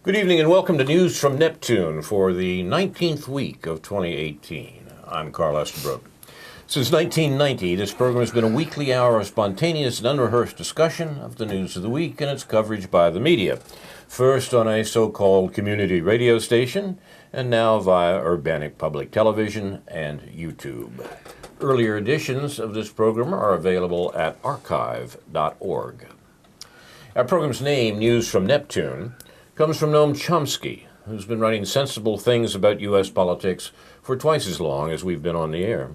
Good evening and welcome to News from Neptune for the 19th week of 2018. I'm Carl Estabrook. Since 1990, this program has been a weekly hour of spontaneous and unrehearsed discussion of the news of the week and its coverage by the media. First on a so-called community radio station, and now via urbanic public television and YouTube. Earlier editions of this program are available at archive.org. Our program's name, News from Neptune, comes from Noam Chomsky, who's been writing sensible things about U.S. politics for twice as long as we've been on the air.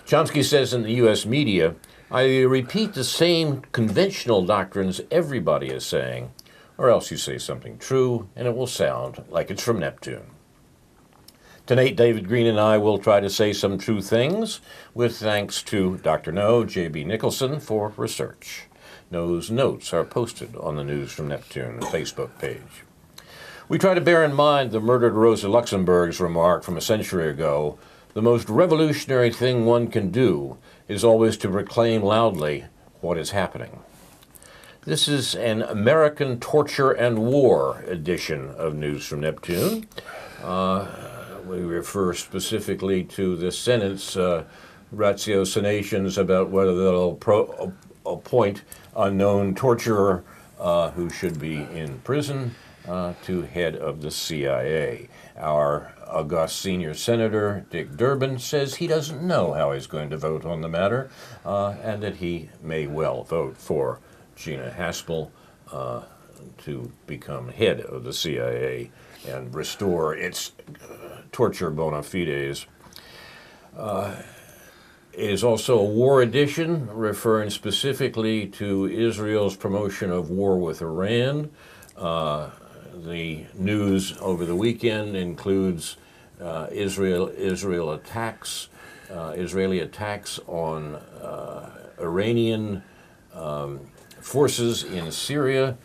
Chomsky says in the U.S. media, either repeat the same conventional doctrines everybody is saying, or else you say something true, and it will sound like it's from Neptune. Tonight, David Green and I will try to say some true things, with thanks to Dr. No, J.B. Nicholson, for research. No's notes are posted on the News from Neptune Facebook page. We try to bear in mind the murdered Rosa Luxemburg's remark from a century ago, the most revolutionary thing one can do is always to proclaim loudly what is happening. This is an American Torture and War edition of News from Neptune. We refer specifically to the Senate's ratiocinations about whether they'll appoint unknown torturer who should be in prison to head of the CIA. Our august senior senator, Dick Durbin, says he doesn't know how he's going to vote on the matter and that he may well vote for Gina Haspel to become head of the CIA and restore its torture bona fides. Is also a war edition, referring specifically to Israel's promotion of war with Iran. The news over the weekend includes Israeli attacks on Iranian forces in Syria,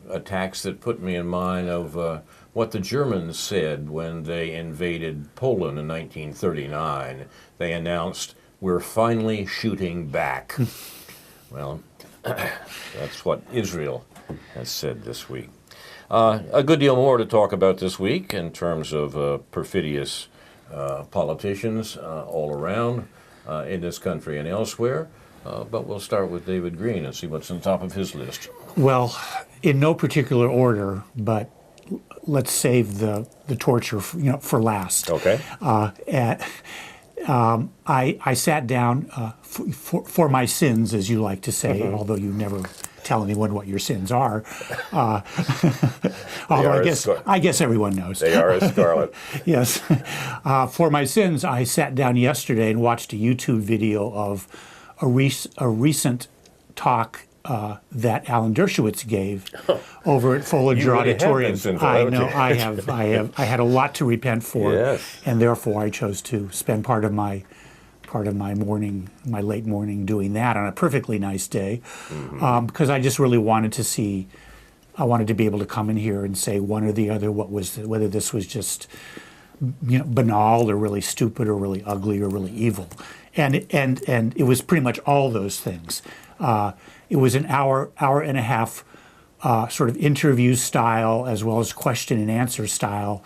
attacks that put me in mind of what the Germans said when they invaded Poland in 1939. They announced, "We're finally shooting back." Well, that's what Israel has said this week. A good deal more to talk about this week in terms of perfidious politicians all around in this country and elsewhere. But we'll start with David Green and see what's on top of his list. Well, in no particular order, but let's save the torture for last. Okay. I sat down for my sins, as you like to say, although you never tell anyone what your sins are. Although I guess everyone knows. They are as scarlet. Yes. For my sins, I sat down yesterday and watched a YouTube video of a recent talk that Alan Dershowitz gave over at Follinger Auditorium. I know, I have. I had a lot to repent for, yes. And therefore I chose to spend part of my morning, my late morning, doing that on a perfectly nice day, because I just really wanted to see. I wanted to be able to come in here and say one or the other whether this was just banal or really stupid or really ugly or really evil, and it was pretty much all those things. It was an hour and a half sort of interview style as well as question and answer style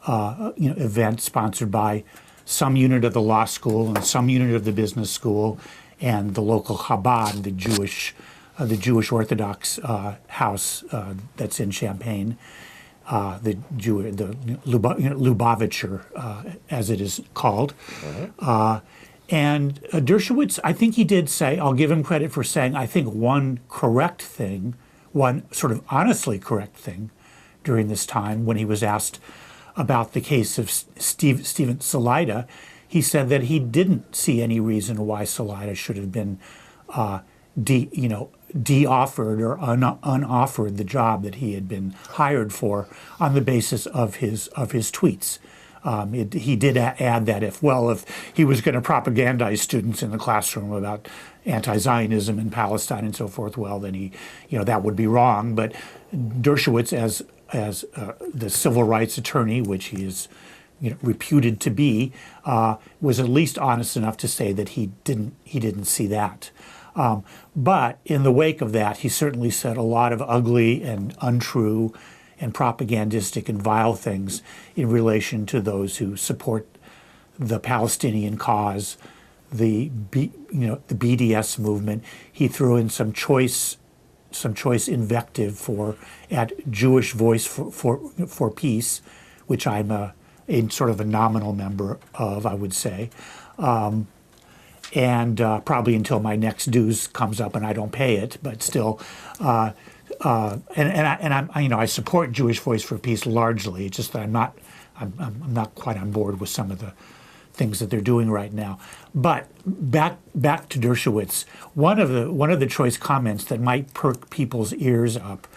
event sponsored by some unit of the law school and some unit of the business school and the local Chabad, the Jewish Orthodox house that's in Champaign, the Lubavitcher, as it is called. And Dershowitz, I think he did say, I'll give him credit for saying, I think one sort of honestly correct thing during this time when he was asked about the case of Stephen Salaita, he said that he didn't see any reason why Salaita should have been de-offered or unoffered the job that he had been hired for on the basis of his tweets. He did add that if he was going to propagandize students in the classroom about anti-Zionism in Palestine and so forth, well, then that would be wrong. But Dershowitz, as the civil rights attorney, which he is reputed to be, was at least honest enough to say that he didn't see that. But in the wake of that, he certainly said a lot of ugly and untrue and propagandistic and vile things in relation to those who support the Palestinian cause, the BDS movement. He threw in some choice invective at Jewish Voice for Peace, which I'm a sort of a nominal member of, I would say, and probably until my next dues comes up and I don't pay it, but still. I support Jewish Voice for Peace largely. It's just that I'm not quite on board with some of the things that they're doing right now. But back to Dershowitz, one of the choice comments that might perk people's ears up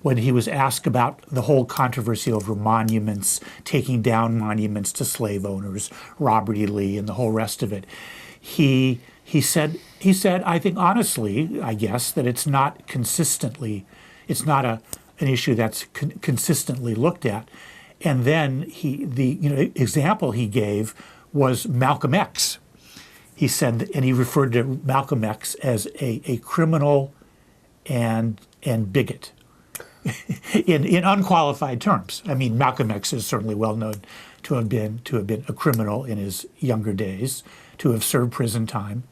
when he was asked about the whole controversy over monuments, taking down monuments to slave owners, Robert E. Lee, and the whole rest of it, he said, I think honestly, I guess, that it's not an issue that's consistently looked at. And then the example he gave was Malcolm X. He said, and he referred to Malcolm X as a criminal and bigot in unqualified terms. I mean, Malcolm X is certainly well known to have been a criminal in his younger days, to have served prison time,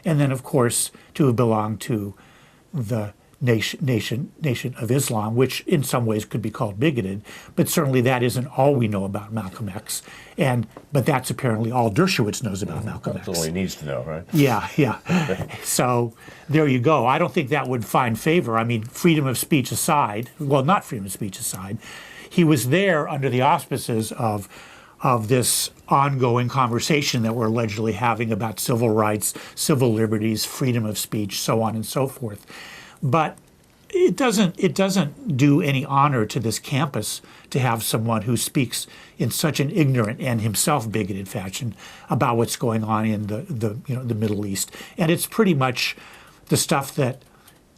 and then of course to have belonged to the Nation of Islam, which in some ways could be called bigoted, but certainly that isn't all we know about Malcolm X. But that's apparently all Dershowitz knows about Malcolm X. That's all he needs to know, right? Yeah. So there you go. I don't think that would find favor. I mean, freedom of speech aside, well, not freedom of speech aside, he was there under the auspices of this ongoing conversation that we're allegedly having about civil rights, civil liberties, freedom of speech, so on and so forth. But it doesn't do any honor to this campus to have someone who speaks in such an ignorant and himself bigoted fashion about what's going on in the Middle East. And it's pretty much the stuff that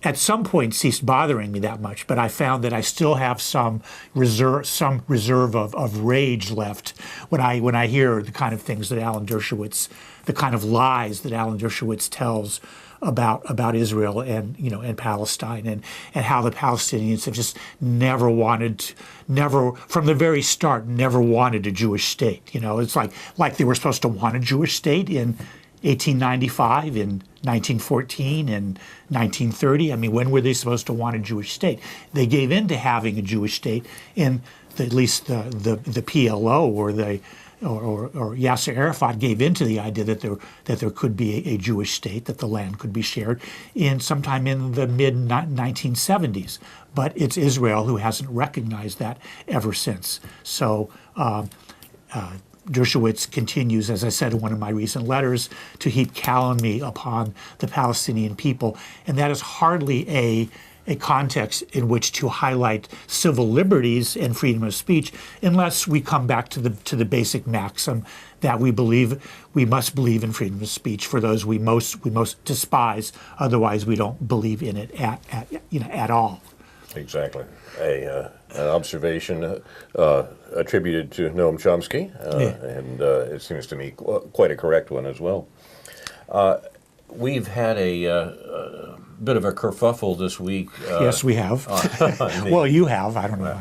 at some point ceased bothering me that much, but I found that I still have some reserve of rage left when I hear the kind of things that Alan Dershowitz, the kind of lies that Alan Dershowitz tells about Israel and Palestine and how the Palestinians have just never from the very start wanted a Jewish state. It's like they were supposed to want a Jewish state in 1895, in 1914, in 1930. I mean, when were they supposed to want a Jewish state? They gave in to having a Jewish state in at least the PLO or Yasser Arafat gave into the idea that there could be a Jewish state, that the land could be shared sometime in the mid-1970s. But it's Israel who hasn't recognized that ever since. So Dershowitz continues, as I said in one of my recent letters, to heap calumny upon the Palestinian people, and that is hardly a context in which to highlight civil liberties and freedom of speech, unless we come back to the basic maxim that we must believe in freedom of speech for those we most despise. Otherwise, we don't believe in it at all. Exactly. An observation attributed to Noam Chomsky, and it seems to me quite a correct one as well. We've had a bit of a kerfuffle this week. Yes, we have. Well, you have. I don't know.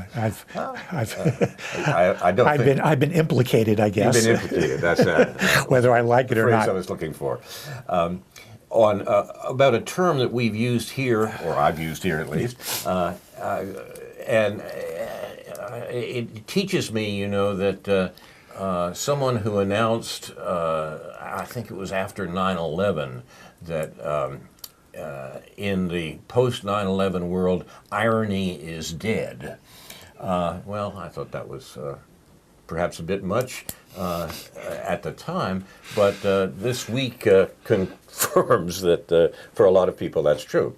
I've been implicated, I guess. You've been implicated. That's whether I like it or not. I was looking for. On about a term that we've used here, or I've used here at least, and it teaches me, that someone who announced, I think it was after 9/11, that in the post-9/11 world, irony is dead. Well, I thought that was perhaps a bit much at the time, but this week confirms that for a lot of people that's true.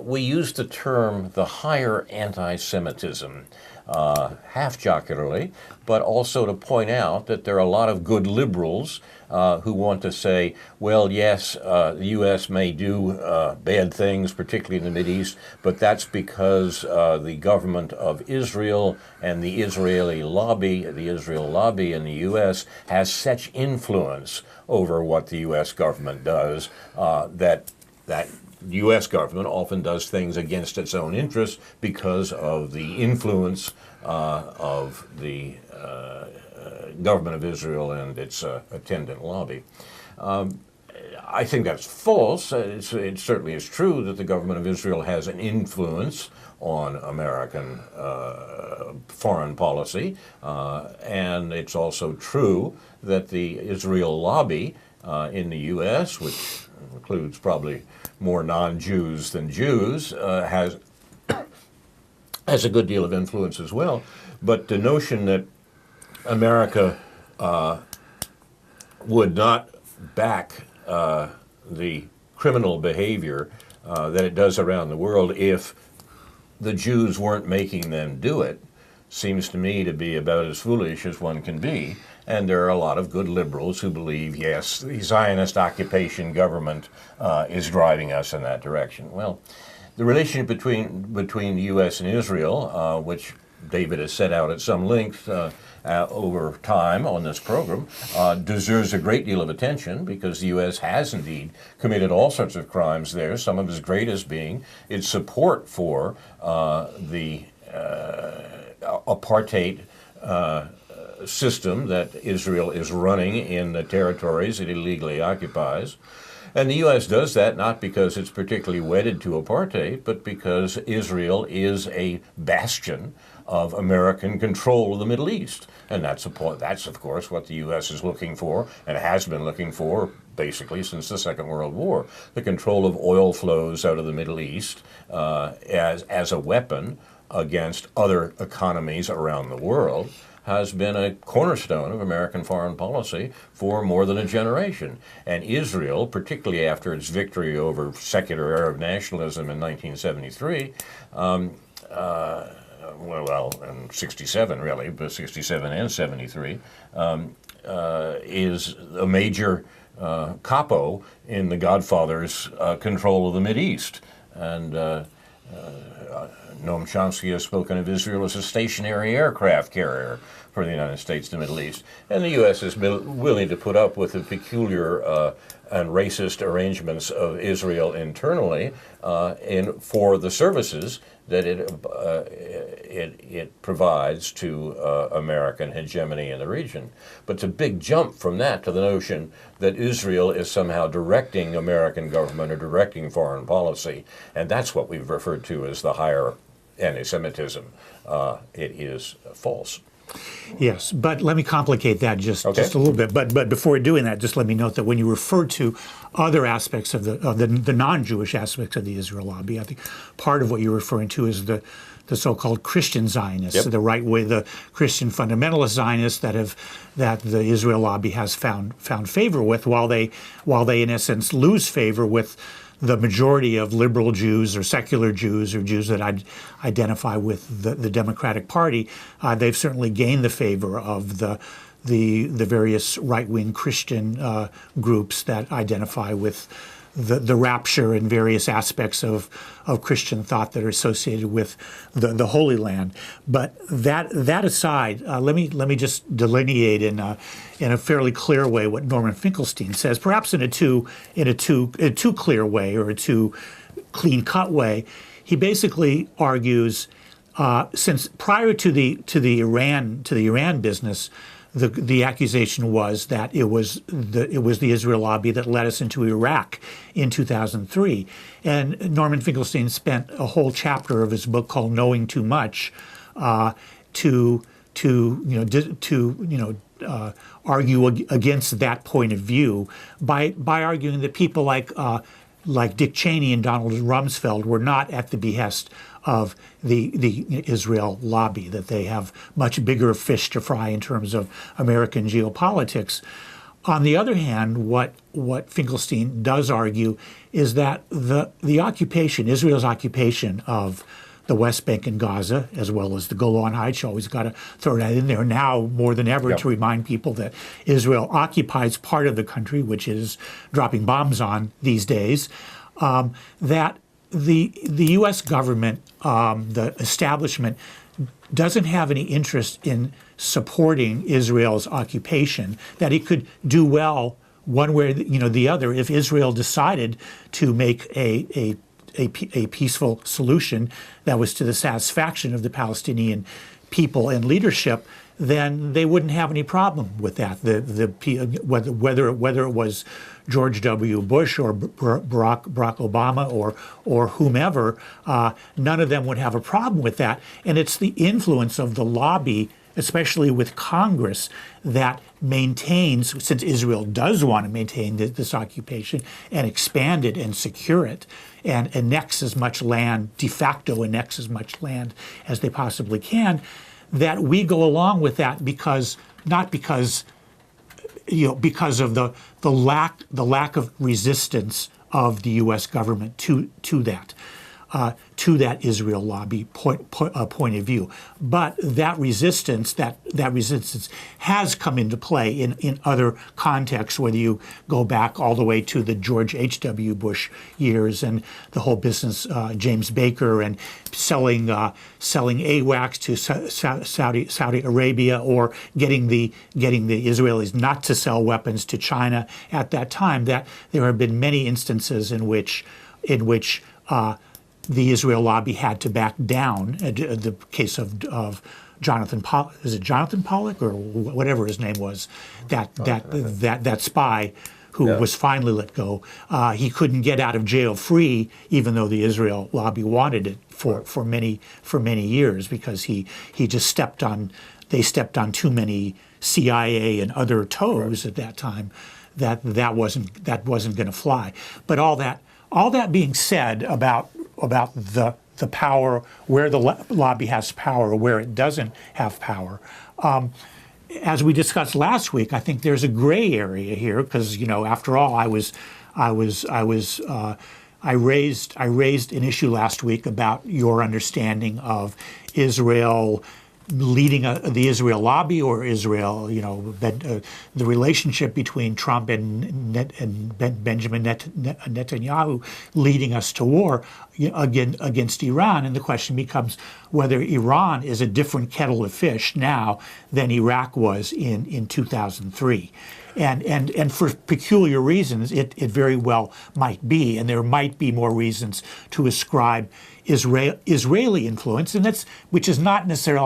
We use the term the higher anti-Semitism, half jocularly, but also to point out that there are a lot of good liberals who want to say, well, yes, the U.S. may do bad things, particularly in the Mideast, but that's because the government of Israel and the Israel lobby in the U.S. has such influence over what the U.S. government does that the U.S. government often does things against its own interests because of the influence of the government of Israel and its attendant lobby. I think that's false. It certainly is true that the government of Israel has an influence on American foreign policy, and it's also true that the Israel lobby in the U.S., which includes probably more non-Jews than Jews, has a good deal of influence as well. But the notion that America would not back the criminal behavior that it does around the world if the Jews weren't making them do it seems to me to be about as foolish as one can be. And there are a lot of good liberals who believe, yes, the Zionist occupation government is driving us in that direction. Well, the relationship between the U.S. and Israel, which David has set out at some length over time on this program, deserves a great deal of attention because the U.S. has indeed committed all sorts of crimes there, some of its greatest being its support for the apartheid system that Israel is running in the territories it illegally occupies. And the U.S. does that not because it's particularly wedded to apartheid, but because Israel is a bastion of American control of the Middle East. And that's, of course, what the U.S. is looking for and has been looking for basically since the Second World War, the control of oil flows out of the Middle East as a weapon against other economies around the world has been a cornerstone of American foreign policy for more than a generation. And Israel, particularly after its victory over secular Arab nationalism in 1973, and 67 really, but 67 and 73, is a major capo in the Godfather's control of the Mideast. And Noam Chomsky has spoken of Israel as a stationary aircraft carrier for the United States to the Middle East. And the U.S. has been willing to put up with the peculiar and racist arrangements of Israel internally for the services that it provides to American hegemony in the region. But it's a big jump from that to the notion that Israel is somehow directing American government or directing foreign policy, and that's what we've referred to as the higher anti-Semitism. It is false. Yes, but let me complicate that just a little bit. But before doing that, just let me note that when you refer to other aspects of the non-Jewish aspects of the Israel lobby, I think part of what you're referring to is the so-called Christian Zionists, the right way, the Christian fundamentalist Zionists that the Israel lobby has found favor with, while they in essence lose favor with the majority of liberal Jews or secular Jews or Jews that identify with the Democratic Party. They've certainly gained the favor of the various right-wing Christian groups that identify with the rapture and various aspects of Christian thought that are associated with the Holy Land. But that aside, let me just delineate in a fairly clear way what Norman Finkelstein says, perhaps in a too clear way or a too clean-cut way. He basically argues, since prior to the Iran business, the accusation was that it was the Israel lobby that led us into Iraq in 2003, and Norman Finkelstein spent a whole chapter of his book called "Knowing Too Much" to argue against that point of view by arguing that people like Dick Cheney and Donald Rumsfeld were not at the behest of the Israel lobby, that they have much bigger fish to fry in terms of American geopolitics. On the other hand, what Finkelstein does argue is that the occupation, Israel's occupation of the West Bank and Gaza, as well as the Golan Heights, you always got to throw that in there now more than ever to remind people that Israel occupies part of the country, which is dropping bombs on these days, that the U.S. government, the establishment, doesn't have any interest in supporting Israel's occupation, that it could do well one way or the other, if Israel decided to make a peaceful solution that was to the satisfaction of the Palestinian people and leadership, then they wouldn't have any problem with that. Whether it was George W. Bush or Barack Obama or whomever, none of them would have a problem with that. And it's the influence of the lobby, especially with Congress, that maintains, since Israel does want to maintain this occupation and expand it and secure it and annex as much land, de facto annex as much land as they possibly can, that we go along with that not because of the lack of resistance of the U.S. government to that Israel lobby point of view, but that resistance has come into play in other contexts. Whether you go back all the way to the George H.W. Bush years and the whole business, James Baker and selling AWACS to Saudi Arabia, or getting the Israelis not to sell weapons to China at that time, that there have been many instances in which the Israel lobby had to back down. The case of Jonathan Pollock, is it Jonathan Pollock or whatever his name was, that spy who was finally let go. He couldn't get out of jail free, even though the Israel lobby wanted it for many years, because he just stepped on too many CIA and other toes at that time. That wasn't going to fly. But all that being said about the power, where the lobby has power, where it doesn't have power. As we discussed last week, I think there's a gray area here because, after all, I raised an issue last week about your understanding of Israel leading the Israel lobby, or Israel, the relationship between Trump and Benjamin Netanyahu leading us to war against Iran. And the question becomes whether Iran is a different kettle of fish now than Iraq was in 2003. And for peculiar reasons, it very well might be, and there might be more reasons to ascribe Israeli influence, and which is not necessarily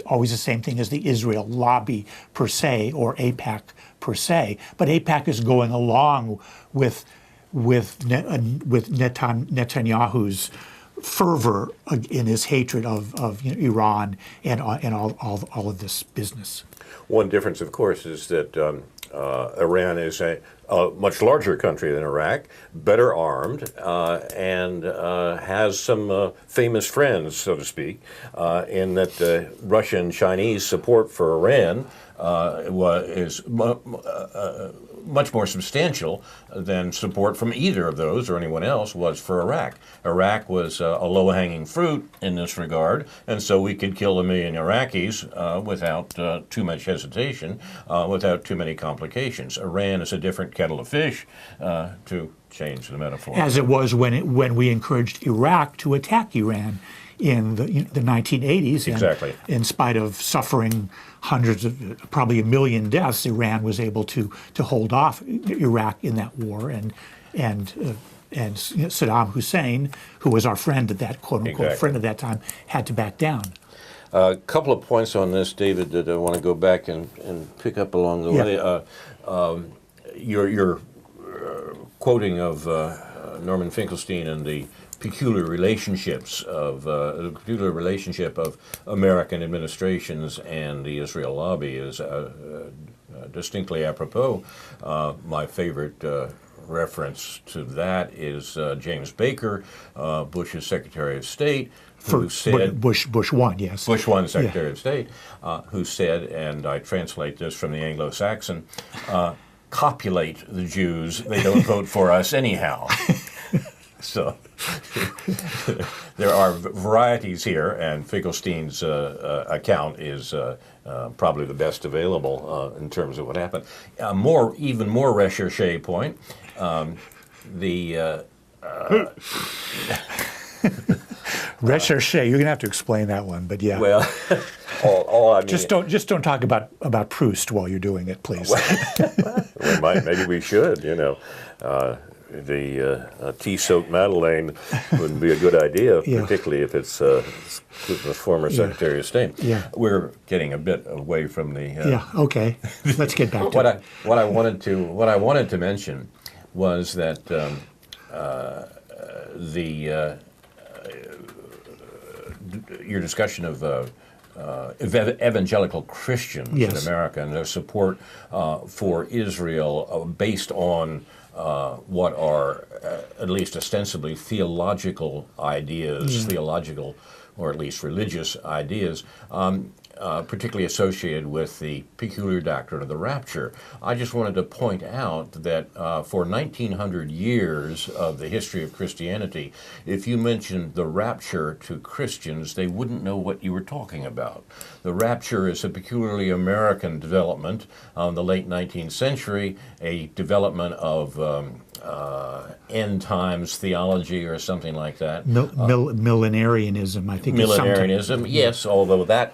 always the same thing as the Israel lobby per se, or AIPAC per se. But AIPAC is going along with Netanyahu's fervor in his hatred of Iran and all of this business. One difference, of course, is that Iran is a much larger country than Iraq, better armed, and has some famous friends, so to speak, in that Russian and Chinese support for Iran is much more substantial than support from either of those or anyone else was for Iraq. Iraq was a low-hanging fruit in this regard, and so we could kill 1 million Iraqis without too much hesitation, without too many complications. Iran is a different kettle of fish, to change the metaphor. As it was when we encouraged Iraq to attack Iran in the 1980s. Exactly. And in spite of suffering hundreds of, probably 1 million deaths, Iran was able to hold off Iraq in that war, and Saddam Hussein, who was our friend at that quote-unquote friend at that time, had to back down. A couple of points on this, David, that I want to go back and pick up along the way. Your quoting of Norman Finkelstein and the peculiar relationship of American administrations and the Israel lobby is distinctly apropos. My favorite reference to that is James Baker, Bush's Secretary of State, who said Bush 1, yes. Bush 1, Secretary of State, who said, and I translate this from the Anglo-Saxon, copulate the Jews, they don't vote for us anyhow. So there are varieties here, and Finkelstein's account is probably the best available in terms of what happened. Even more recherche point, Recherche. You're gonna have to explain that one, but yeah. Well, all I mean, just don't talk about Proust while you're doing it, please. maybe we should. The tea-soaked Madeleine would be a good idea, particularly if it's the former Secretary of State. Yeah. We're getting a bit away from the. Yeah. Okay. Let's get back to it. What I wanted to mention was that your discussion of evangelical Christians in America and their support for Israel based on what are at least ostensibly theological ideas, theological or at least religious ideas, particularly associated with the peculiar doctrine of the rapture. I just wanted to point out that for 1900 years of the history of Christianity, if you mentioned the rapture to Christians, they wouldn't know what you were talking about. The rapture is a peculiarly American development in the late 19th century, a development of end times theology or something like that. Millenarianism, I think. Millenarianism, yes, although that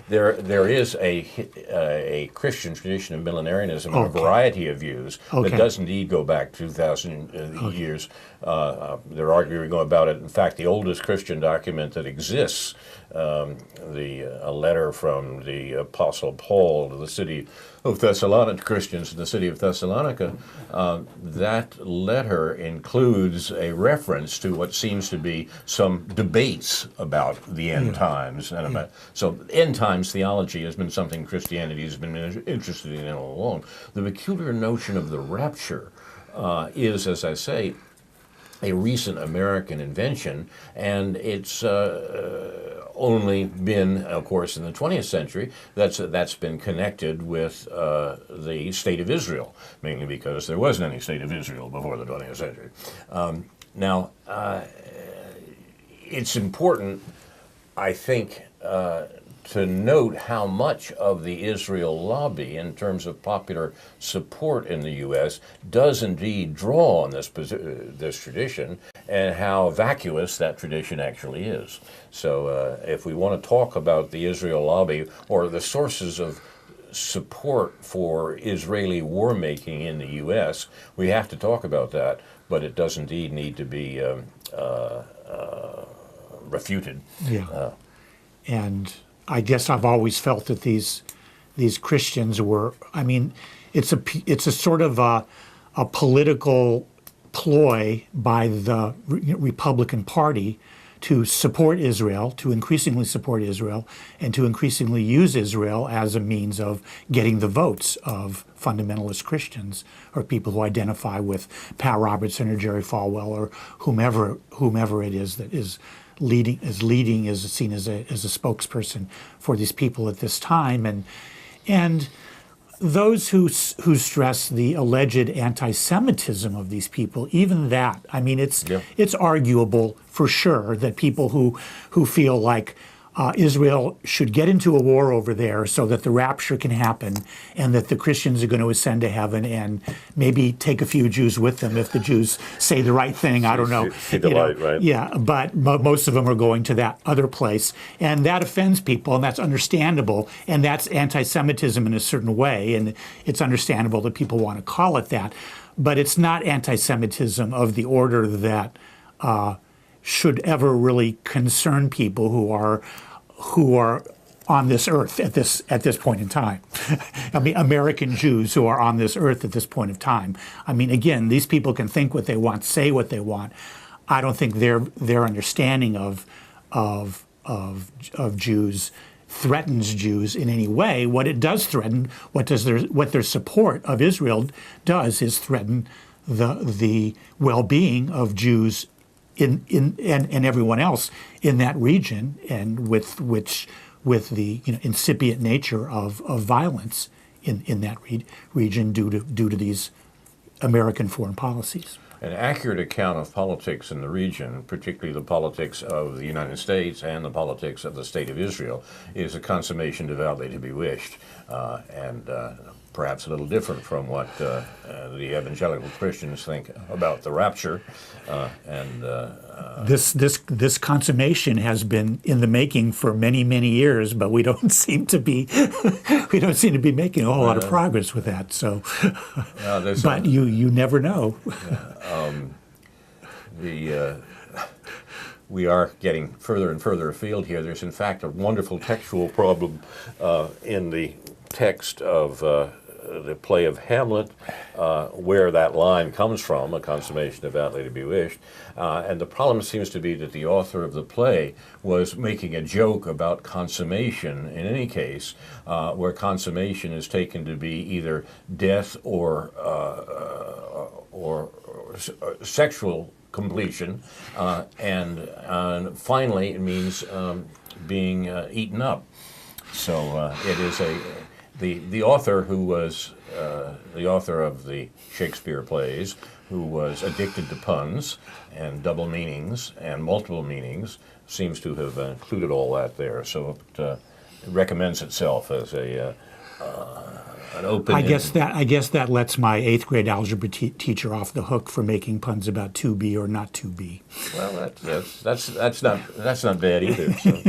there is a Christian tradition of millenarianism and a variety of views that does indeed go back 2,000 years. They're arguing about it. In fact, the oldest Christian document that exists, a letter from the Apostle Paul to the city of Thessalonica, Christians in the city of Thessalonica, that letter includes a reference to what seems to be some debates about the end times. And so end times theology has been something Christianity has been interested in all along. The peculiar notion of the rapture is, as I say, a recent American invention, and it's only been, of course, in the 20th century, that's been connected with the State of Israel, mainly because there wasn't any State of Israel before the 20th century. Now, it's important, I think, to note how much of the Israel lobby, in terms of popular support in the U.S., does indeed draw on this tradition, and how vacuous that tradition actually is. So if we want to talk about the Israel lobby or the sources of support for Israeli war-making in the U.S., we have to talk about that, but it does indeed need to be refuted. Yeah. And I guess I've always felt that these Christians were, I mean, it's a sort of a political ploy by the Republican Party to support Israel, to increasingly support Israel, and to increasingly use Israel as a means of getting the votes of fundamentalist Christians or people who identify with Pat Robertson or Jerry Falwell or whomever it is that is seen as a spokesperson for these people at this time, and those who stress the alleged anti-Semitism of these people, even that, I mean, it's arguable for sure that people who feel like Israel should get into a war over there so that the rapture can happen and that the Christians are going to ascend to heaven and maybe take a few Jews with them if the Jews say the right thing. I don't know. See the light, right? Yeah, but most of them are going to that other place. And that offends people, and that's understandable. And that's anti-Semitism in a certain way. And it's understandable that people want to call it that. But it's not anti-Semitism of the order that should ever really concern people who are on this earth at this point in time. I mean, American Jews who are on this earth at this point of time. I mean, again, these people can think what they want, say what they want. I don't think their understanding of Jews threatens Jews in any way. What it does threaten, what their support of Israel does, is threaten the well-being of Jews and everyone else in that region, and with the incipient nature of violence in that region due to these American foreign policies. An accurate account of politics in the region, particularly the politics of the United States and the politics of the State of Israel, is a consummation devoutly to be wished, and perhaps a little different from what the evangelical Christians think about the rapture, and this consummation has been in the making for many years, but we don't seem to be making a whole lot of progress with that. So, but you never know. We are getting further and further afield here. There's in fact a wonderful textual problem in the text of the play of Hamlet, where that line comes from, a consummation devoutly to be wished. And the problem seems to be that the author of the play was making a joke about consummation in any case, where consummation is taken to be either death or sexual completion, and finally it means being eaten up. So it is the author who was the author of the Shakespeare plays, who was addicted to puns and double meanings and multiple meanings, seems to have included all that there. So it recommends itself as an open. I guess that lets my 8th grade algebra teacher off the hook for making puns about to be or not to be. Well, that's not bad either. So.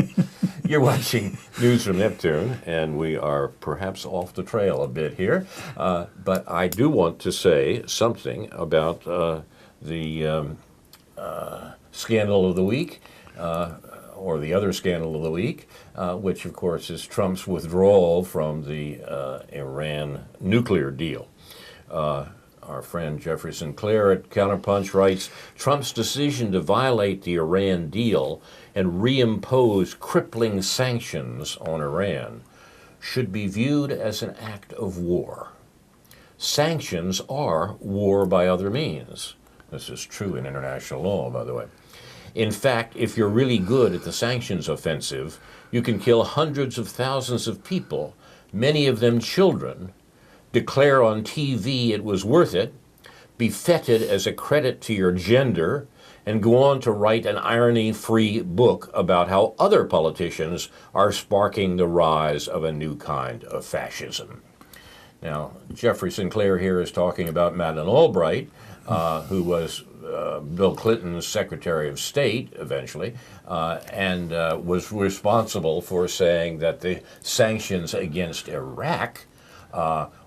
You're watching News from Neptune, and we are perhaps off the trail a bit here. But I do want to say something about the scandal of the week, or the other scandal of the week, which, of course, is Trump's withdrawal from the Iran nuclear deal. Our friend Jeffrey Sinclair at Counterpunch writes, Trump's decision to violate the Iran deal and reimpose crippling sanctions on Iran should be viewed as an act of war. Sanctions are war by other means. This is true in international law, by the way. In fact, if you're really good at the sanctions offensive, you can kill hundreds of thousands of people, many of them children, declare on TV it was worth it, be feted as a credit to your gender, and go on to write an irony-free book about how other politicians are sparking the rise of a new kind of fascism. Now, Jeffrey Sinclair here is talking about Madeleine Albright, who was Bill Clinton's Secretary of State eventually, and was responsible for saying that the sanctions against Iraq,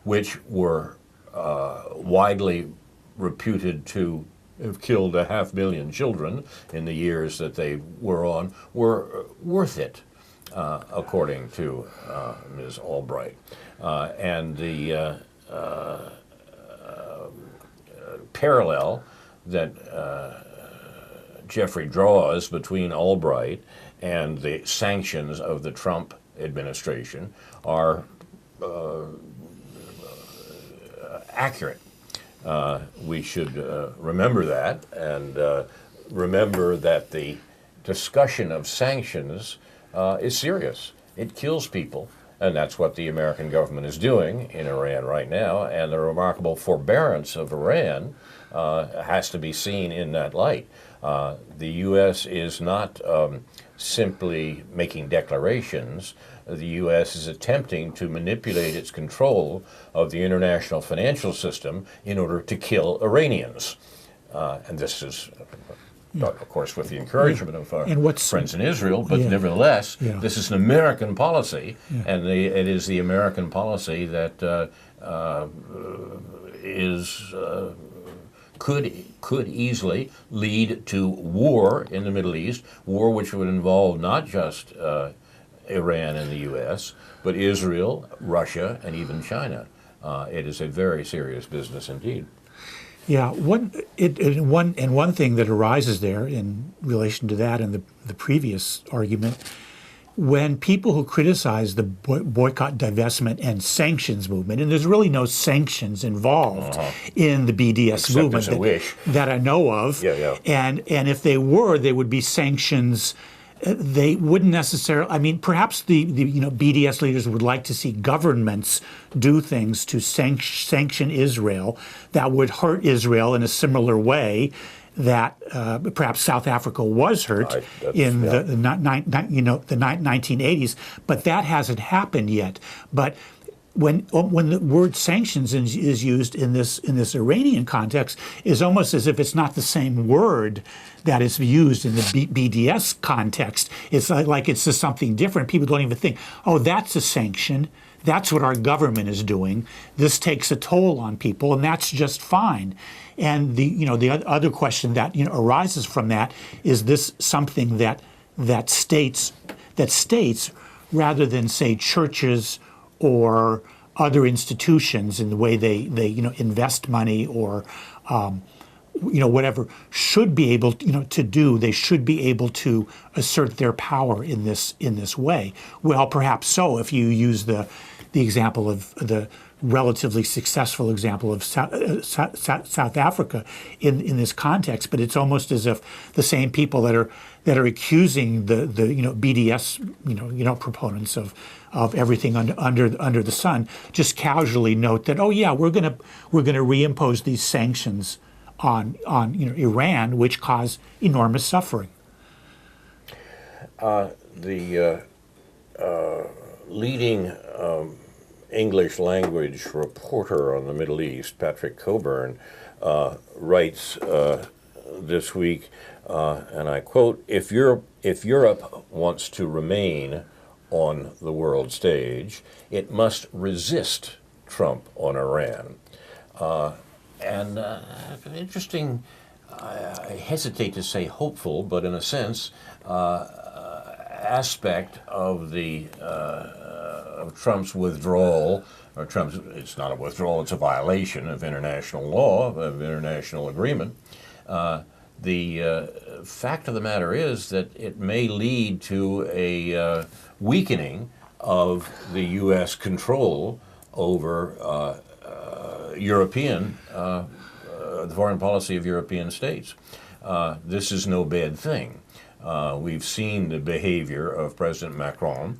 which were widely reputed to have killed 500,000 children in the years that they were on, were worth it, according to Ms. Albright. And the parallel that Jeffrey draws between Albright and the sanctions of the Trump administration are accurate. We should remember that, and remember that the discussion of sanctions is serious. It kills people, and that's what the American government is doing in Iran right now, and the remarkable forbearance of Iran has to be seen in that light. The U.S. is not simply making declarations. The U.S. is attempting to manipulate its control of the international financial system in order to kill Iranians. And this is, of course, with the encouragement of our friends in Israel, but nevertheless, this is an American policy, and it is the American policy that could easily lead to war in the Middle East, war which would involve not just Iran and the U.S., but Israel, Russia, and even China. It is a very serious business indeed. Yeah, one thing that arises there in relation to that and the previous argument, when people who criticize the boycott, divestment, and sanctions movement, and there's really no sanctions involved in the BDS movement that I know of, and if they were, they would be sanctions. They wouldn't necessarily. I mean, perhaps the BDS leaders would like to see governments do things to sanction Israel that would hurt Israel in a similar way that perhaps South Africa was hurt in the 1980s, but that hasn't happened yet. But when the word sanctions is used in this Iranian context, is almost as if it's not the same word that is used in the BDS context. It's like it's just something different. People don't even think, oh, that's a sanction. That's what our government is doing. This takes a toll on people, and that's just fine. And the other question that arises from that is this something that states rather than say churches or other institutions in the way they invest money or whatever should be able to do. They should be able to assert their power in this way. Well, perhaps so if you use the example of the relatively successful example of South Africa in this context, but it's almost as if the same people that are accusing the BDS proponents of everything under the sun just casually note that, oh yeah, we're gonna reimpose these sanctions on Iran, which cause enormous suffering. The leading English language reporter on the Middle East, Patrick Coburn, writes this week, and I quote, if Europe wants to remain on the world stage, it must resist Trump on Iran. And an interesting, I hesitate to say hopeful, but in a sense, aspect of of Trump's withdrawal, it's not a withdrawal, it's a violation of international law, of international agreement. The fact of the matter is that it may lead to a weakening of the U.S. control over the foreign policy of European states. This is no bad thing. We've seen the behavior of President Macron,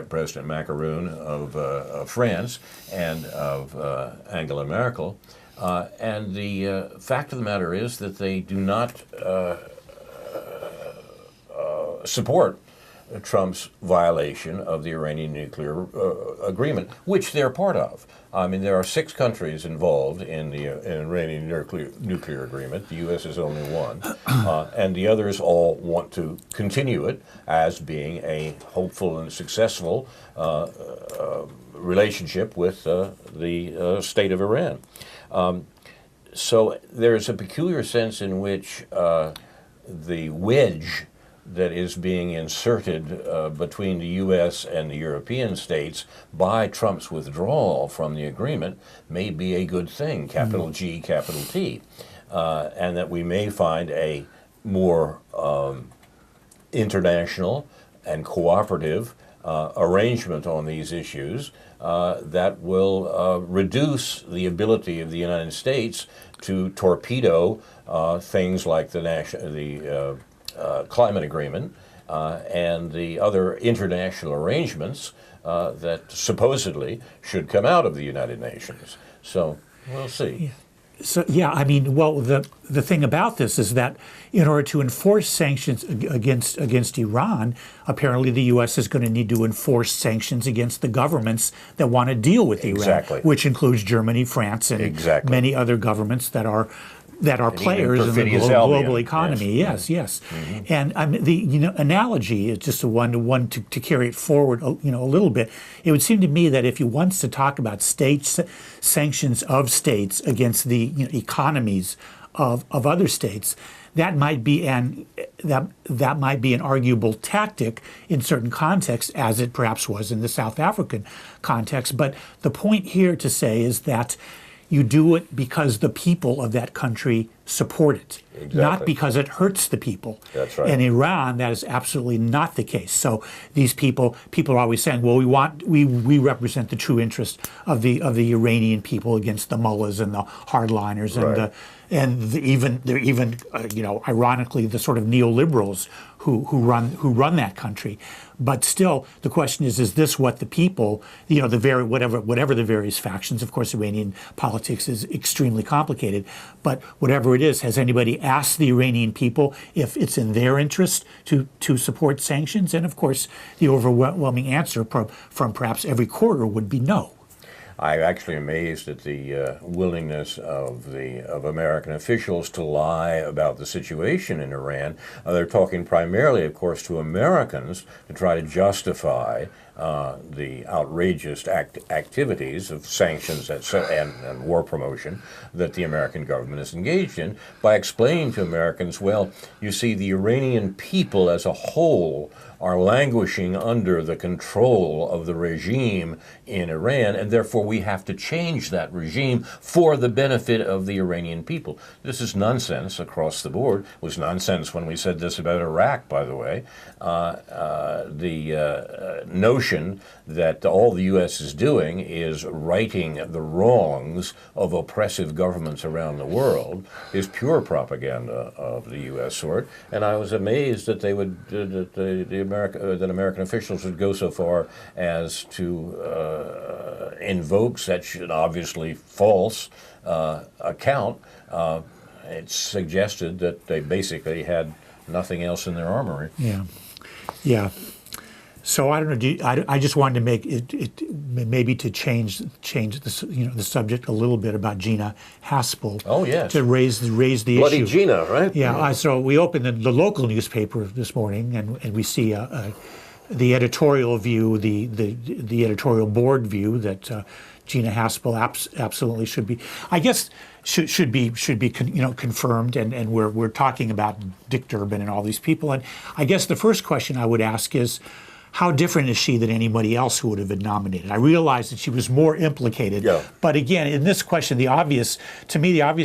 President Macaron of France, and of Angela Merkel. And the fact of the matter is that they do not support Trump's violation of the Iranian nuclear agreement, which they're part of. I mean, there are 6 countries involved in the Iranian nuclear agreement. The U.S. is only one. And the others all want to continue it as being a hopeful and successful relationship with the state of Iran. So there's a peculiar sense in which the wedge that is being inserted between the U.S. and the European states by Trump's withdrawal from the agreement may be a good thing, capital G, capital T, and that we may find a more international and cooperative arrangement on these issues that will reduce the ability of the United States to torpedo things like the climate agreement and the other international arrangements that supposedly should come out of the United Nations. So we'll see. Yeah. So yeah, I mean, well, the thing about this is that in order to enforce sanctions against Iran, apparently the U.S. is going to need to enforce sanctions against the governments that want to deal with Iran, exactly, which includes Germany, France, and exactly, many other governments that are players in the global economy. Yes, yes. Mm-hmm. And the analogy is just a one to carry it forward a little bit. It would seem to me that if you want to talk about sanctions of states against the economies of other states, that might be an arguable tactic in certain contexts, as it perhaps was in the South African context. But the point here to say is that you do it because the people of that country support it, exactly, not because it hurts the people. That's right. In Iran, that is absolutely not the case. So these people are always saying, well, we represent the true interest of the Iranian people against the mullahs and the hardliners right, and even ironically the sort of neoliberals who run that country. But still, the question is this what the people, whatever the various factions, of course, Iranian politics is extremely complicated, but whatever it is. Has anybody asked the Iranian people if it's in their interest to support sanctions? And of course, the overwhelming answer from perhaps every quarter would be no. I'm actually amazed at the willingness of American officials to lie about the situation in Iran. They're talking primarily, of course, to Americans to try to justify the outrageous activities of sanctions and war promotion that the American government is engaged in by explaining to Americans, well, you see, the Iranian people as a whole are languishing under the control of the regime in Iran, and therefore we have to change that regime for the benefit of the Iranian people. This is nonsense across the board. It was nonsense when we said this about Iraq, by the way. The notion that all the U.S. is doing is righting the wrongs of oppressive governments around the world is pure propaganda of the U.S. sort, and I was amazed that they would that American officials would go so far as to invoke such an obviously false account. It suggested that they basically had nothing else in their armory. Yeah, yeah. So I don't know. I just wanted to make it maybe to change the subject a little bit about Gina Haspel. Oh yes. To raise the Bloody issue. Gina, right? Yeah. So we opened the local newspaper this morning, and we see the editorial view, the editorial board view that Gina Haspel absolutely should be. I guess should be confirmed, and we're talking about Dick Durbin and all these people, and I guess the first question I would ask is, how different is she than anybody else who would have been nominated? I realize that she was more implicated, but again, in this question, the obvious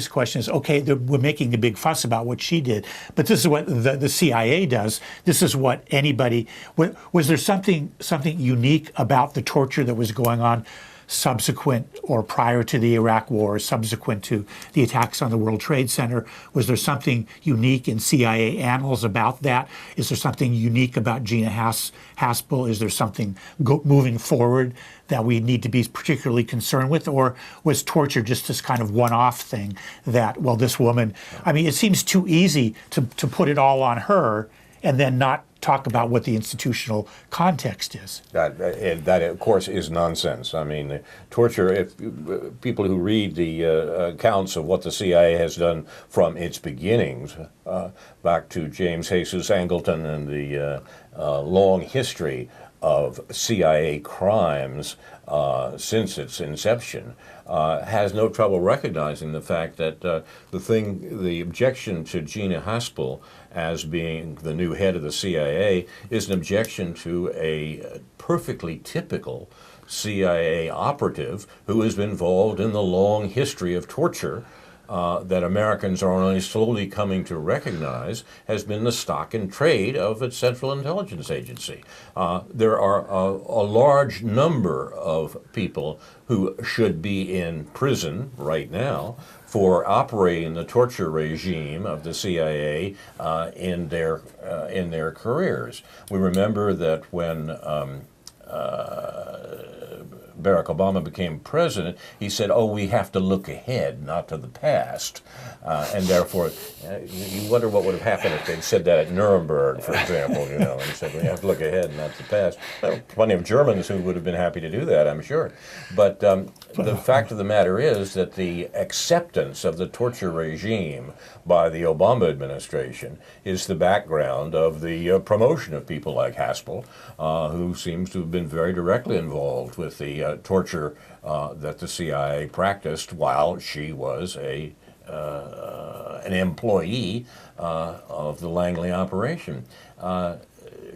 question is, okay, we're making a big fuss about what she did, but this is what the CIA does. This is what anybody. Was there something unique about the torture that was going on subsequent or prior to the Iraq War, subsequent to the attacks on the World Trade Center? Was there something unique in CIA annals about that? Is there something unique about Gina Haspel? Is there something moving forward that we need to be particularly concerned with? Or was torture just this kind of one-off thing that, well, this woman, I mean, it seems too easy to put it all on her and then not talk about what the institutional context is. That, of course, is nonsense. I mean, torture, if people who read the accounts of what the CIA has done from its beginnings, back to James Jesus Angleton and the long history of CIA crimes since its inception, has no trouble recognizing the fact that the objection to Gina Haspel as being the new head of the CIA is an objection to a perfectly typical CIA operative who has been involved in the long history of torture that Americans are only slowly coming to recognize has been the stock and trade of its Central Intelligence Agency. There are a large number of people who should be in prison right now for operating the torture regime of the CIA in their careers. We remember that when Barack Obama became president, he said, "Oh, we have to look ahead, not to the past," and therefore, you wonder what would have happened if they'd said that at Nuremberg, for example. And he said, "We have to look ahead, not to the past." There were plenty of Germans who would have been happy to do that, I'm sure. But the fact of the matter is that the acceptance of the torture regime by the Obama administration is the background of the promotion of people like Haspel, who seems to have been very directly involved with the torture that the CIA practiced while she was an employee of the Langley operation.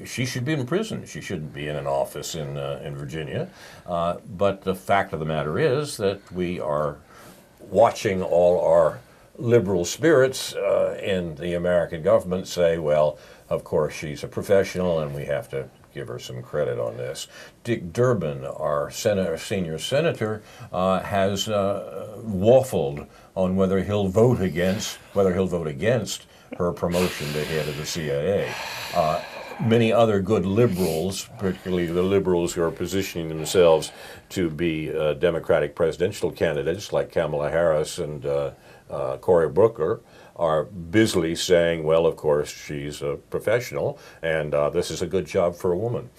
She should be in prison. She shouldn't be in an office in Virginia. But the fact of the matter is that we are watching all our liberal spirits in the American government say, well, of course, she's a professional and we have to give her some credit on this. Dick Durbin, our senior senator, has waffled on whether he'll vote against her promotion to head of the CIA. Many other good liberals, particularly the liberals who are positioning themselves to be Democratic presidential candidates like Kamala Harris and Cory Booker are busily saying, well, of course, she's a professional, and this is a good job for a woman.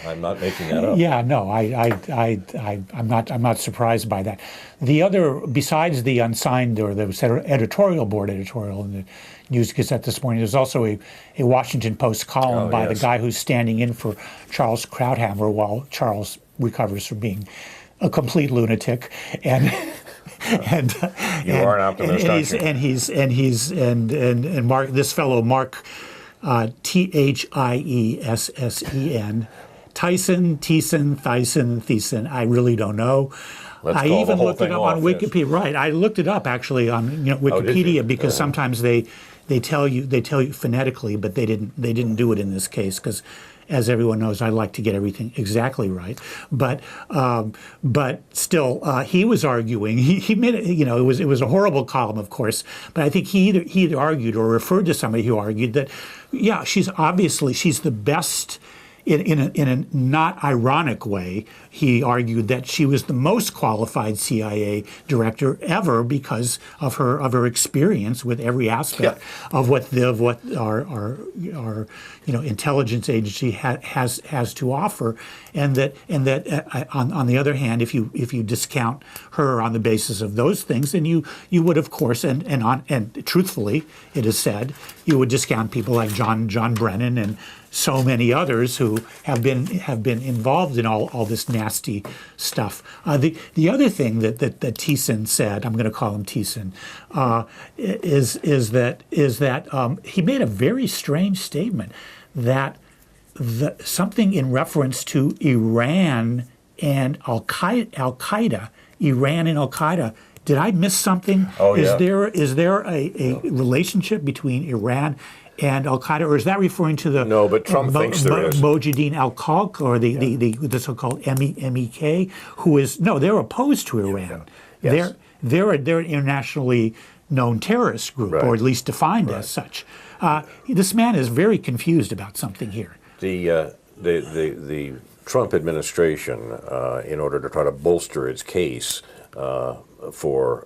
I'm not making that up. Yeah, no, I'm not surprised by that. The other, besides the unsigned or the editorial board editorial in the News Gazette this morning, there's also a Washington Post column by the guy who's standing in for Charles Krauthammer while Charles recovers from being a complete lunatic, and You are an optimist, aren't you? And Mark, this fellow Mark, Thiesen. Thiessen. I really don't know. Let's I call even the whole looked it thing up off, on Wikipedia. yes. Right, I looked it up actually on Wikipedia because sometimes they tell you phonetically, but they didn't do it in this case because, as everyone knows, I like to get everything exactly right. But still, he was arguing. He made it. It was a horrible column, of course. But I think he either argued or referred to somebody who argued that, yeah, she's the best. In a not ironic way, he argued that she was the most qualified CIA director ever because of her experience with every aspect of what our intelligence agency has to offer, and that on the other hand, if you discount her on the basis of those things, then you would, of course, and truthfully, it is said, you would discount people like John Brennan and so many others who have been involved in all this nasty stuff. The other thing that Thiessen said, I'm going to call him Thiessen, is that he made a very strange statement that something in reference to Iran and Al Qaeda. Iran and Al Qaeda. Did I miss something? Oh, yeah. Is there a relationship between Iran and Al Qaeda, or is that referring to the but Trump thinks there is. Mojahedin al-Khalq, or the so-called MEK, who is they're opposed to Iran. Yes. They're an internationally known terrorist group, or at least defined as such. This man is very confused about something here. The Trump administration, in order to try to bolster its case for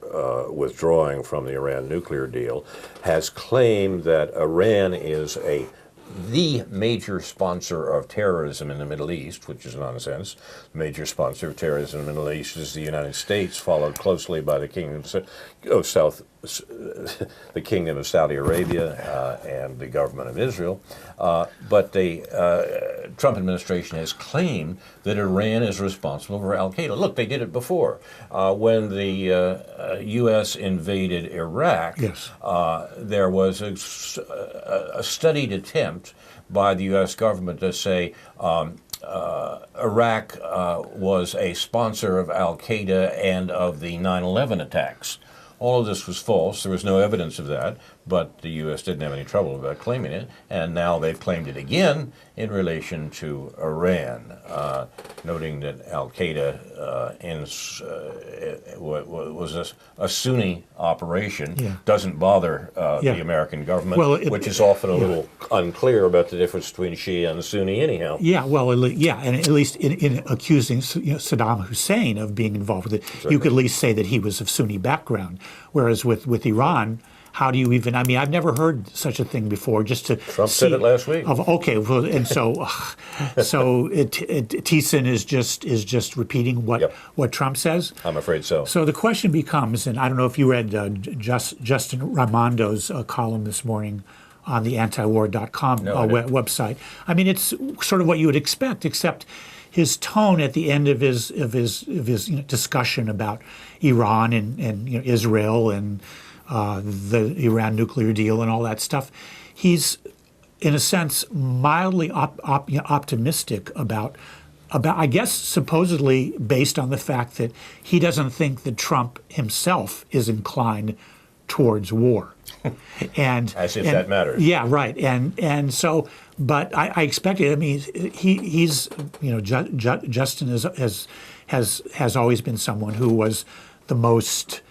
withdrawing from the Iran nuclear deal, has claimed that Iran is the major sponsor of terrorism in the Middle East, which is nonsense. The major sponsor of terrorism in the Middle East is the United States, followed closely by the Kingdom of Saudi Arabia and the government of Israel. But the Trump administration has claimed that Iran is responsible for Al Qaeda. Look, they did it before. When the U.S. invaded Iraq, there was a studied attempt by the U.S. government to say Iraq was a sponsor of Al Qaeda and of the 9/11 attacks. All of this was false. There was no evidence of that, but the U.S. didn't have any trouble about claiming it, and now they've claimed it again in relation to Iran, noting that Al Qaeda was a Sunni operation, doesn't bother the American government, which is often a little unclear about the difference between Shia and Sunni anyhow. Yeah, well, and at least in accusing Saddam Hussein of being involved with it, you could at least say that he was of Sunni background, whereas with Iran, how do you even? I mean, I've never heard such a thing before. Trump said it last week. Okay, well, and so Thiessen is just repeating what Trump says. I'm afraid so. So the question becomes, and I don't know if you read Justin Raimondo's column this morning on the antiwar.com website. I mean, it's sort of what you would expect, except his tone at the end of his discussion about Iran and Israel and the Iran nuclear deal and all that stuff, he's, in a sense, mildly optimistic about, I guess, supposedly based on the fact that he doesn't think that Trump himself is inclined towards war. And as if that matters. Yeah, right. And so, but I expected. I mean, he's Justin has always been someone who was the most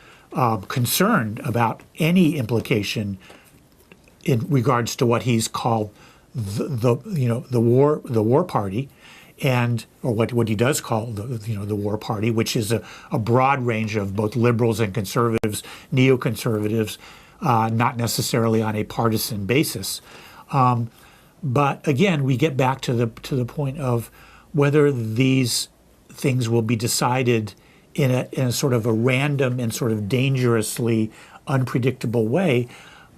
concerned about any implication in regards to what he's called the war party, or what he does call the war party, which is a broad range of both liberals and conservatives, neoconservatives, not necessarily on a partisan basis. But again, we get back to the point of whether these things will be decided in a sort of a random and sort of dangerously unpredictable way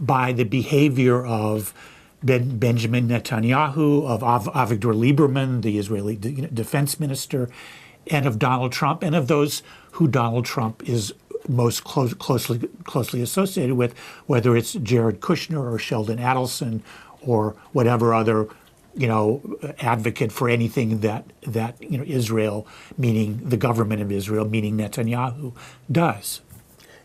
by the behavior of Benjamin Netanyahu, of Avigdor Lieberman, the Israeli defense minister, and of Donald Trump, and of those who Donald Trump is most closely associated with, whether it's Jared Kushner or Sheldon Adelson or whatever other advocate for anything that Israel, meaning the government of Israel, meaning Netanyahu, does.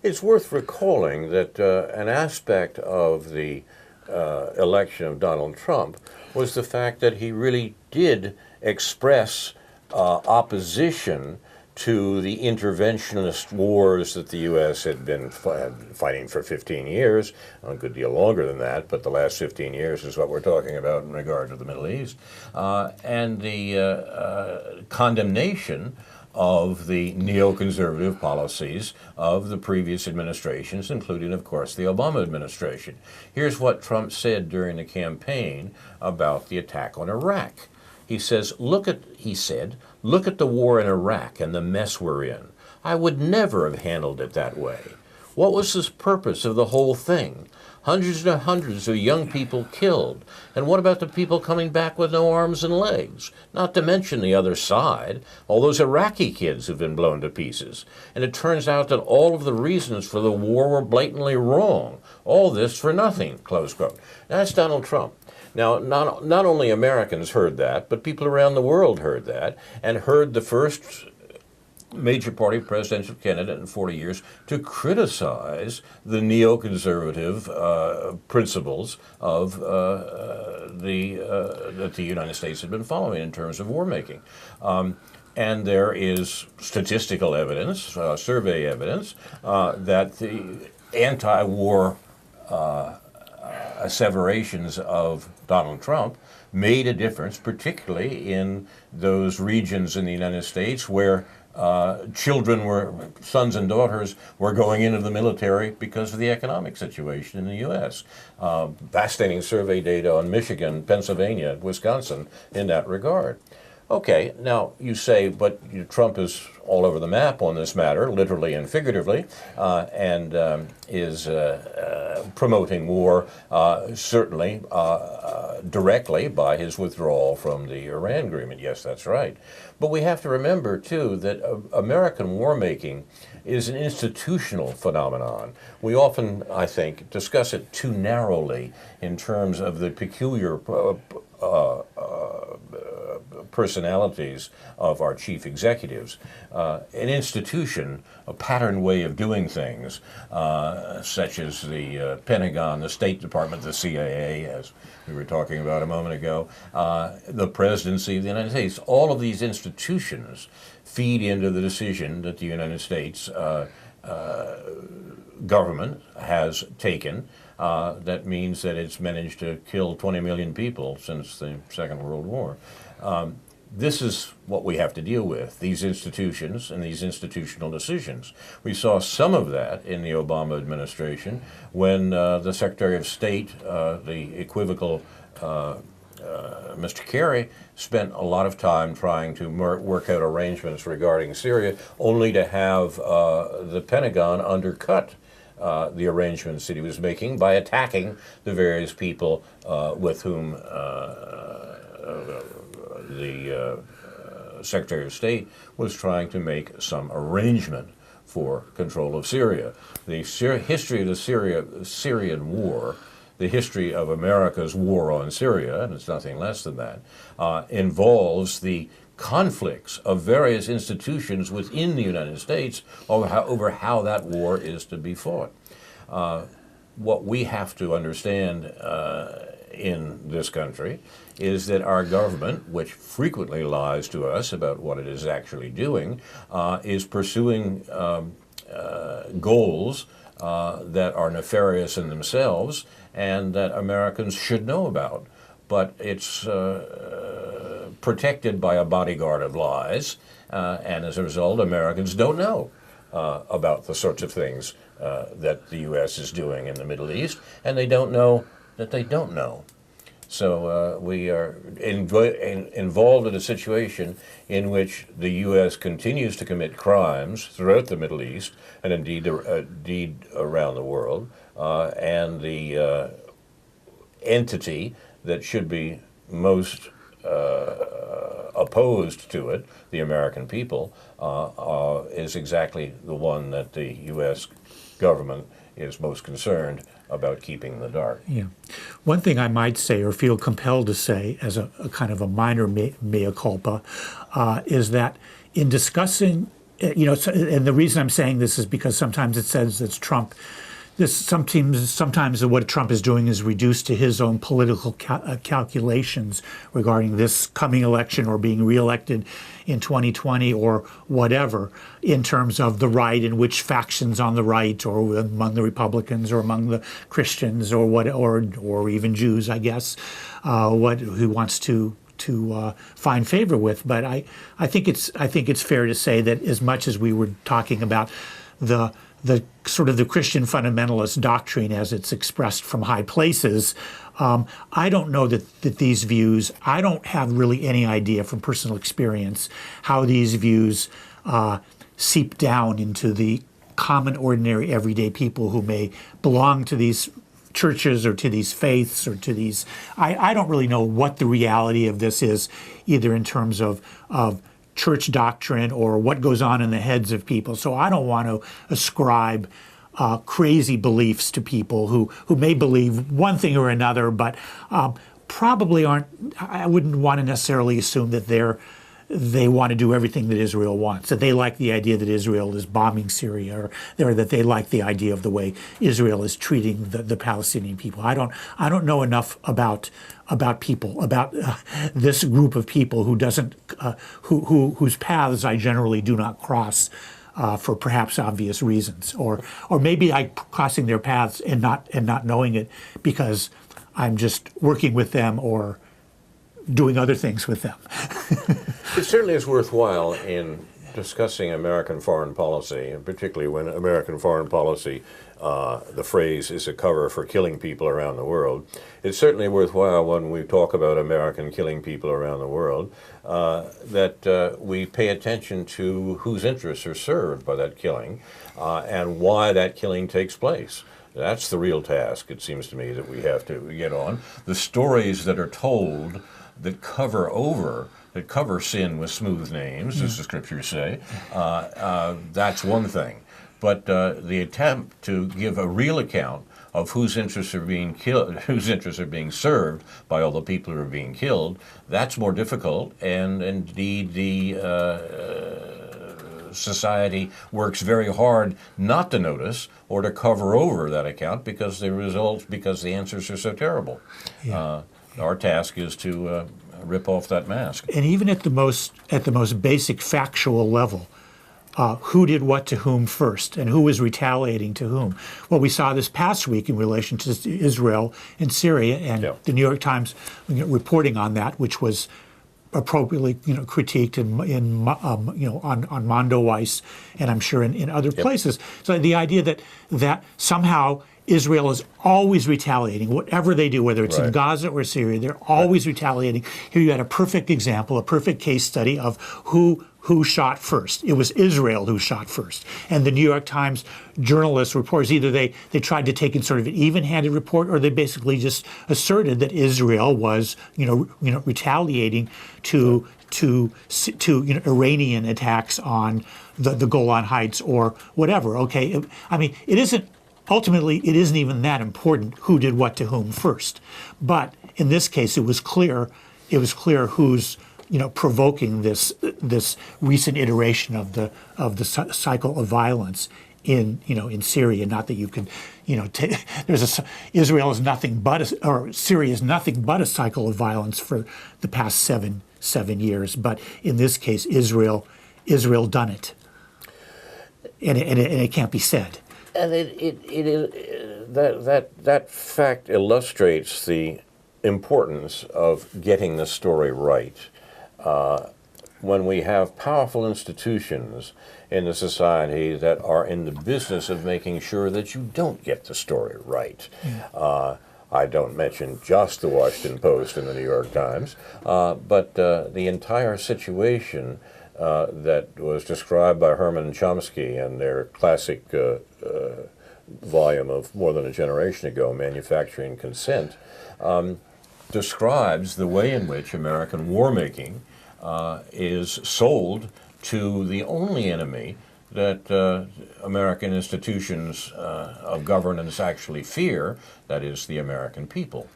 It's worth recalling that an aspect of the election of Donald Trump was the fact that he really did express opposition to the interventionist wars that the U.S. had been fighting for 15 years, a good deal longer than that, but the last 15 years is what we're talking about in regard to the Middle East, and the condemnation of the neoconservative policies of the previous administrations, including, of course, the Obama administration. Here's what Trump said during the campaign about the attack on Iraq. He says, look at the war in Iraq and the mess we're in. I would never have handled it that way. What was the purpose of the whole thing? Hundreds and hundreds of young people killed. And what about the people coming back with no arms and legs? Not to mention the other side, all those Iraqi kids who've been blown to pieces. And it turns out that all of the reasons for the war were blatantly wrong. All this for nothing, close quote. That's Donald Trump. Now, not only Americans heard that, but people around the world heard that, and heard the first major party presidential candidate in 40 years to criticize the neoconservative principles of that the United States had been following in terms of war making. And there is statistical evidence, survey evidence, that the anti-war asseverations of Donald Trump made a difference, particularly in those regions in the United States where sons and daughters were going into the military because of the economic situation in the U.S. Fascinating survey data on Michigan, Pennsylvania, Wisconsin in that regard. Okay, now you say, but Trump is all over the map on this matter, literally and figuratively, and is promoting war, certainly directly by his withdrawal from the Iran agreement. Yes, that's right. But we have to remember, too, that American war making is an institutional phenomenon. We often, I think, discuss it too narrowly in terms of the peculiar personalities of our chief executives. An institution, a pattern way of doing things, such as the Pentagon, the State Department, the CIA, as we were talking about a moment ago, the presidency of the United States, all of these institutions feed into the decision that the United States government has taken. That means that it's managed to kill 20 million people since the Second World War. This is what we have to deal with, these institutions and these institutional decisions. We saw some of that in the Obama administration when the Secretary of State, the equivocal Mr. Kerry, spent a lot of time trying to work out arrangements regarding Syria, only to have the Pentagon undercut the arrangements that he was making by attacking the various people with whom the Secretary of State was trying to make some arrangement for control of Syria. The history of the Syrian war, the history of America's war on Syria, and it's nothing less than that, involves the conflicts of various institutions within the United States over how that war is to be fought. What we have to understand in this country is that our government, which frequently lies to us about what it is actually doing, is pursuing goals that are nefarious in themselves and that Americans should know about. But it's protected by a bodyguard of lies, and as a result, Americans don't know about the sorts of things that the U.S. is doing in the Middle East, and they don't know that they don't know. So we are involved in a situation in which the U.S. continues to commit crimes throughout the Middle East and indeed around the world, and the entity that should be most opposed to it, the American people, is exactly the one that the U.S. government is most concerned about keeping in the dark. Yeah. One thing I might say or feel compelled to say as a kind of a minor mea culpa is that in discussing, and the reason I'm saying this is because sometimes it says it's Trump. Sometimes what Trump is doing is reduced to his own political calculations regarding this coming election or being reelected in 2020 or whatever, in terms of the right and which factions on the right or among the Republicans or among the Christians or or even Jews, I guess, who wants to find favor with. But I think it's fair to say that as much as we were talking about the sort of the Christian fundamentalist doctrine as it's expressed from high places, I don't know that these views, I don't have really any idea from personal experience how these views seep down into the common, ordinary, everyday people who may belong to these churches or to these faiths or to these. I don't really know what the reality of this is, either in terms of church doctrine or what goes on in the heads of people. So I don't want to ascribe crazy beliefs to people who may believe one thing or another, but probably aren't. I wouldn't want to necessarily assume that they want to do everything that Israel wants, that they like the idea that Israel is bombing Syria, or that they like the idea of the way Israel is treating the Palestinian people. I don't know enough about people, about this group of people whose paths I generally do not cross for perhaps obvious reasons, or maybe I'm crossing their paths and not knowing it because I'm just working with them or doing other things with them. It certainly is worthwhile in discussing American foreign policy, and particularly when American foreign policy, the phrase is a cover for killing people around the world. It's certainly worthwhile when we talk about American killing people around the world that we pay attention to whose interests are served by that killing and why that killing takes place. That's the real task, it seems to me, that we have to get on. The stories that are told that cover sin with smooth names, as the scriptures say, that's one thing. But the attempt to give a real account of whose interests are being killed, whose interests are being served by all the people who are being killed, that's more difficult. And indeed, the society works very hard not to notice or to cover over that account because the answers are so terrible. Yeah. Our task is to rip off that mask. And even at the most basic factual level, who did what to whom first, and who was retaliating to whom? Well, we saw this past week in relation to Israel and Syria, and the New York Times reporting on that, which was appropriately critiqued on Mondo Weiss, and I'm sure in other places. So the idea that somehow Israel is always retaliating, whatever they do, whether it's in Gaza or Syria, they're always retaliating. Here you had a perfect example, a perfect case study of who shot first. It was Israel who shot first. And the New York Times journalists, reporters, either they tried to take in sort of an even-handed report, or they basically just asserted that Israel was, retaliating to Iranian attacks on the Golan Heights or whatever. Okay, I mean, ultimately, it isn't even that important who did what to whom first. But in this case, it was clear who's provoking this recent iteration of the cycle of violence in Syria. Not that you can, Israel is nothing but or Syria is nothing but a cycle of violence for the past seven years. But in this case, Israel done it, and it can't be said. And that fact illustrates the importance of getting the story right. when we have powerful institutions in the society that are in the business of making sure that you don't get the story right. I don't mention just the Washington Post and the New York Times, but the entire situation that was described by Herman Chomsky in their classic volume of more than a generation ago, Manufacturing Consent, describes the way in which American war-making is sold to the only enemy that American institutions of governance actually fear, that is the American people.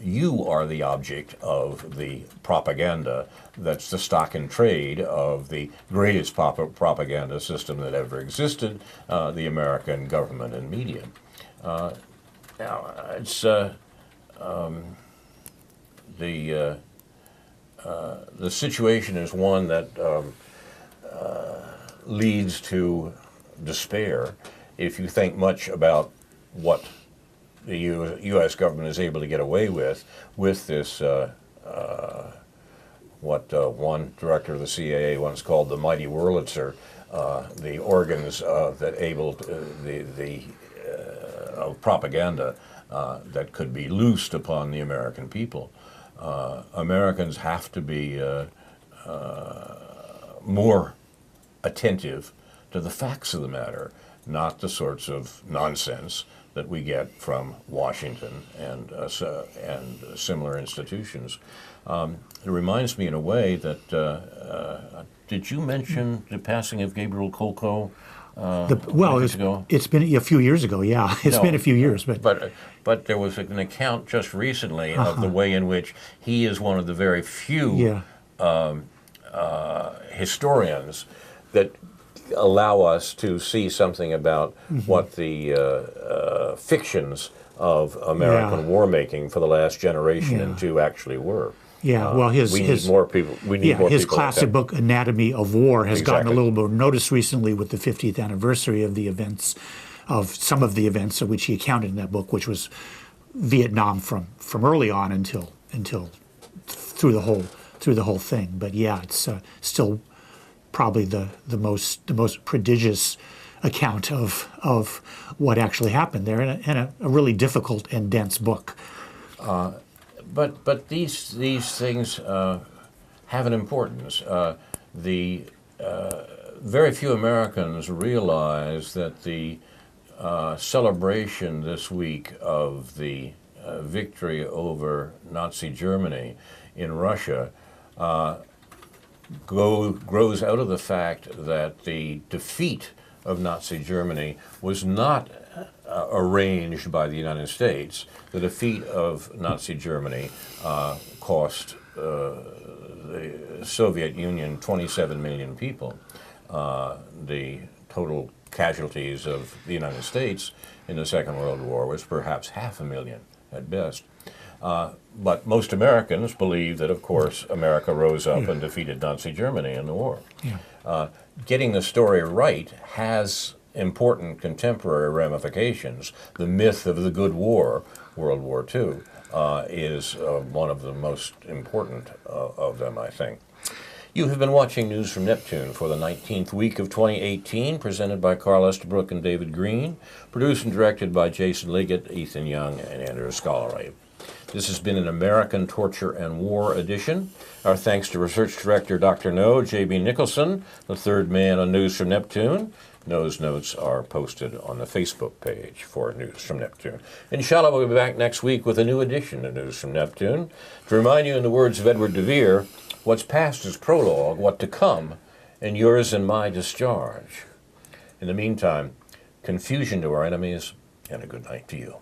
You are the object of the propaganda that's the stock and trade of the greatest propaganda system that ever existed, the American government and media. Now, it's the situation is one that leads to despair if you think much about what the U.S. government is able to get away with this, what one director of the CIA once called the mighty Wurlitzer, the organs that able of propaganda that could be loosed upon the American people. Americans have to be more attentive to the facts of the matter, not the sorts of nonsense that we get from Washington and similar institutions. It reminds me in a way that, did you mention the passing of Gabriel Kolko? It's been a few years ago, yeah. It's been a few years. But there was an account just recently of the way in which he is one of the very few historians that allow us to see something about what the fictions of American war-making for the last generation and two actually were. Yeah, well, we need more people. We need more his people classic book, Anatomy of War, has gotten a little more notice recently with the 50th anniversary of the events, of some of the events of which he accounted in that book, which was Vietnam from early on until through the whole thing. But yeah, it's still probably the most prodigious account of what actually happened there, and a really difficult and dense book. But these things have an importance. The very few Americans realize that the celebration this week of the victory over Nazi Germany in Russia grows out of the fact that the defeat of Nazi Germany was not arranged by the United States. The defeat of Nazi Germany cost the Soviet Union 27 million people. The total casualties of the United States in the Second World War was perhaps 500,000 at best. But most Americans believe that, of course, America rose up and defeated Nazi Germany in the war. Getting the story right has important contemporary ramifications. The myth of the good war, World War II, is one of the most important of them, I think. You have been watching News from Neptune for the 19th week of 2018, presented by Carl Estabrook and David Green, produced and directed by Jason Liggett, Ethan Young, and Andrew Scollery. This has been an American Torture and War edition. Our thanks to Research Director Dr. No, J.B. Nicholson, the third man on News from Neptune. No's notes are posted on the Facebook page for News from Neptune. Inshallah, we'll be back next week with a new edition of News from Neptune. To remind you, in the words of Edward de Vere, what's past is prologue, what to come, and yours and my discharge. In the meantime, confusion to our enemies, and a good night to you.